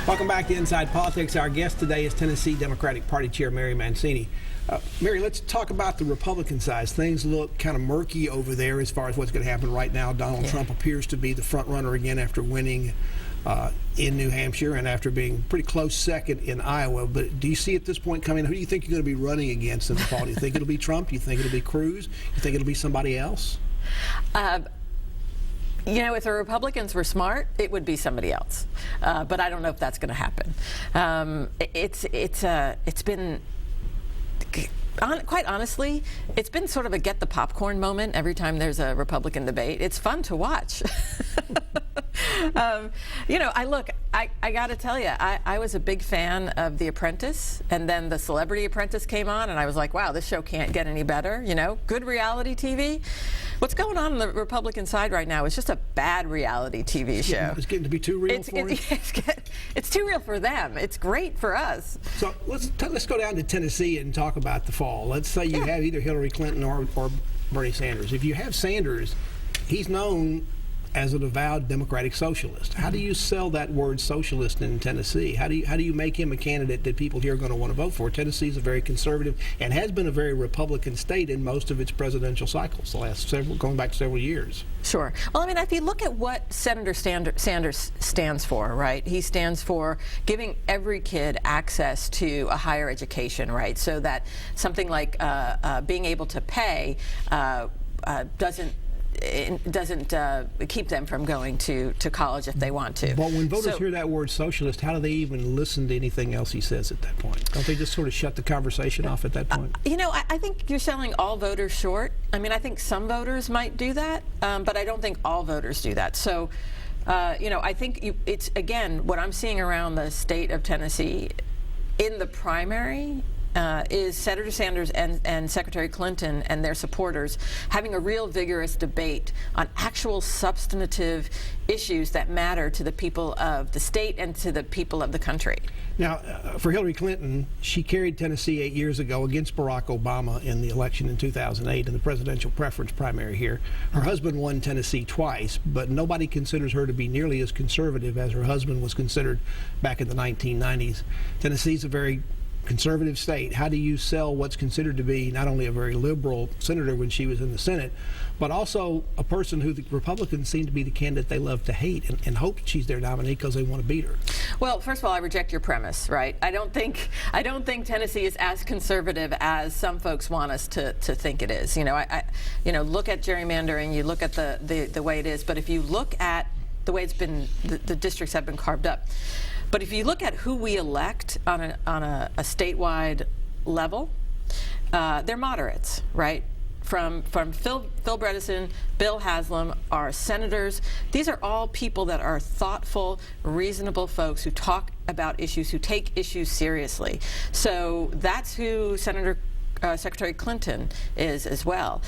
Welcome back to Inside Politics. Our guest today is Tennessee Democratic Party Chair Mary Mancini. Mary, let's talk about the Republican side. Things look kind of murky over there as far as what's going to happen right now. Donald Trump appears to be the front runner again after winning in New Hampshire and after being pretty close second in Iowa. But do you see at this point coming, who do you think you're going to be running against in the fall? Do you think it'll be Trump? Do you think it'll be Cruz? Do you think it'll be somebody else? You know, if the Republicans were smart, it would be somebody else. But I don't know if that's going to happen. It's been, quite honestly, it's been sort of a get the popcorn moment every time there's a Republican debate. It's fun to watch. You know, I got to tell you, I was a big fan of The Apprentice, and then The Celebrity Apprentice came on, and I was like, wow, this show can't get any better. You know, good reality TV. What's going on the Republican side right now is just a bad reality TV show. It's getting to be too real for you? It's too real for them. It's great for us. So let's go down to Tennessee and talk about the fall. Let's say you have either Hillary Clinton or Bernie Sanders. If you have Sanders, he's known as an avowed democratic socialist. How do you sell that word socialist in Tennessee? How do you make him a candidate that people here are going to want to vote for? Tennessee is a very conservative and has been a very Republican state in most of its presidential cycles, going back several years. Sure. Well, I mean, if you look at what Senator Sanders stands for, right? He stands for giving every kid access to a higher education, right? So that something like being able to pay doesn't keep them from going to college if they want to. But when voters hear that word socialist, how do they even listen to anything else he says at that point? Don't they just sort of shut the conversation off at that point? You know, I think you're selling all voters short. I mean, I think some voters might do that, but I don't think all voters do that. So, you know, I think it's, again, what I'm seeing around the state of Tennessee in the primary is Senator Sanders and Secretary Clinton and their supporters having a real vigorous debate on actual substantive issues that matter to the people of the state and to the people of the country. Now, for Hillary Clinton, she carried Tennessee 8 years ago against Barack Obama in the election in 2008 in the presidential preference primary here. Her husband won Tennessee twice, but nobody considers her to be nearly as conservative as her husband was considered back in the 1990s. Tennessee's a very conservative state. How do you sell what's considered to be not only a very liberal senator when she was in the Senate, but also a person who the Republicans seem to be the candidate they love to hate and hope she's their nominee because they want to beat her? Well, first of all, I reject your premise, right? I don't think Tennessee is as conservative as some folks want us to think it is. You know, you know, look at gerrymandering, you look at the way it is, but if you look at the way it's been, the districts have been carved up. But if you look at who we elect on a statewide level, they're moderates, right? From Phil Bredesen, Bill Haslam, our senators. These are all people that are thoughtful, reasonable folks who talk about issues, who take issues seriously. So that's who Secretary Clinton is as well.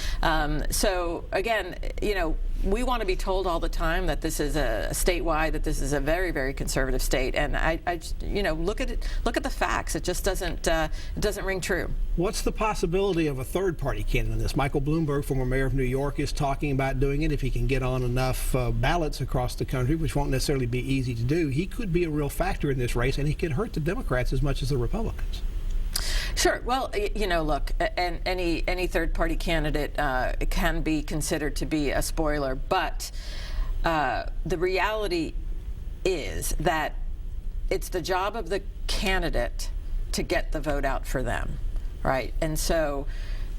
So again, you know, we want to be told all the time that this is a statewide, that this is a very, very conservative state, and I you know, look at it, look at the facts. It just doesn't ring true. What's the possibility of a third-party candidate in this? Michael Bloomberg, former mayor of New York, is talking about doing it if he can get on enough ballots across the country, which won't necessarily be easy to do. He could be a real factor in this race, and he could hurt the Democrats as much as the Republicans. Sure. Well, you know, look, any third-party candidate can be considered to be a spoiler, but the reality is that it's the job of the candidate to get the vote out for them, right? And so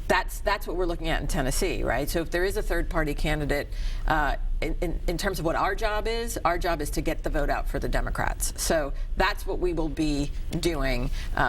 that's what we're looking at in Tennessee, right? So if there is a third-party candidate, in terms of what our job is to get the vote out for the Democrats. So that's what we will be doing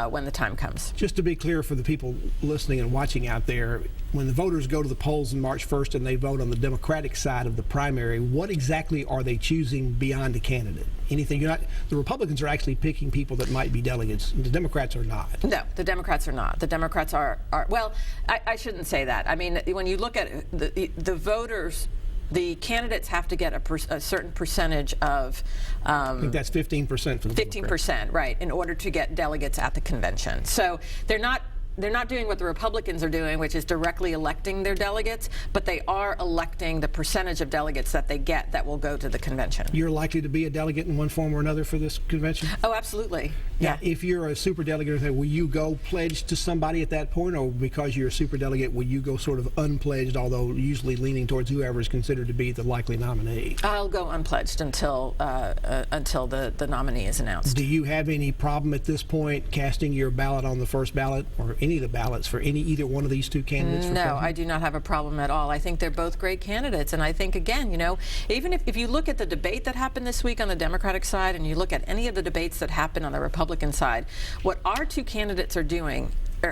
when the time comes. Just to be clear for the people listening and watching out there, when the voters go to the polls on March 1st and they vote on the Democratic side of the primary, what exactly are they choosing beyond a candidate? Anything? The Republicans are actually picking people that might be delegates. The Democrats are not. No, the Democrats are not. The Democrats are well, I shouldn't say that. I mean, when you look at the voters, the candidates have to get a certain percentage of. I think that's 15% for the 15%, right, in order to get delegates at the convention. So they're not they're not doing what the Republicans are doing, which is directly electing their delegates, but they are electing the percentage of delegates that they get that will go to the convention. You're likely to be a delegate in one form or another for this convention? Oh, absolutely. Now, if you're a superdelegate, will you go pledged to somebody at that point, or because you're a superdelegate, will you go sort of unpledged, although usually leaning towards whoever is considered to be the likely nominee? I'll go unpledged until the nominee is announced. Do you have any problem at this point casting your ballot on the first ballot, or any of the ballots for either one of these two candidates? No, I do not have a problem at all. I think they're both great candidates, and I think, again, even if you look at the debate that happened this week on the Democratic side, and you look at any of the debates that happened on the Republican side, what our two candidates are doing,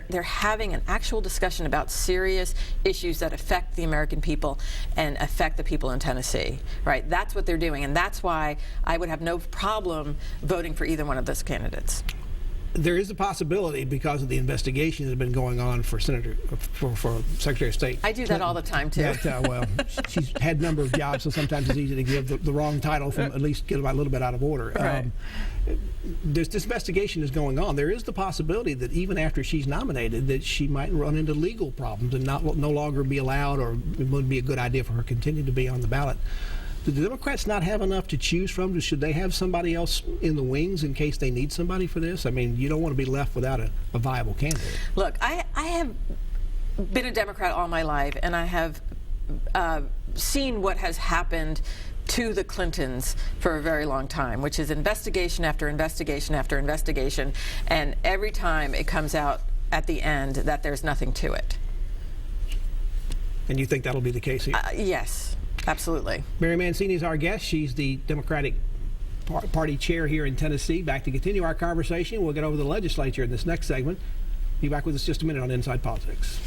they're having an actual discussion about serious issues that affect the American people and affect the people in Tennessee, right? That's what they're doing, and that's why I would have no problem voting for either one of those candidates. There is a possibility, because of the investigation that has been going on for Secretary of State. I do that all the time, too. Well, she's had a number of jobs, so sometimes it's easy to give the wrong title from at least get a little bit out of order. Right. This investigation is going on. There is the possibility that even after she's nominated, that she might run into legal problems and no longer be allowed, or it wouldn't be a good idea for her to continue to be on the ballot. Do the Democrats not have enough to choose from? Should they have somebody else in the wings in case they need somebody for this? I mean, you don't want to be left without a viable candidate. Look, I have been a Democrat all my life, and I have seen what has happened to the Clintons for a very long time, which is investigation after investigation after investigation, and every time it comes out at the end that there's nothing to it. And you think that'll be the case here? Yes. Absolutely. Mary Mancini is our guest. She's the Democratic Party chair here in Tennessee. Back to continue our conversation. We'll get over to the legislature in this next segment. Be back with us just a minute on Inside Politics.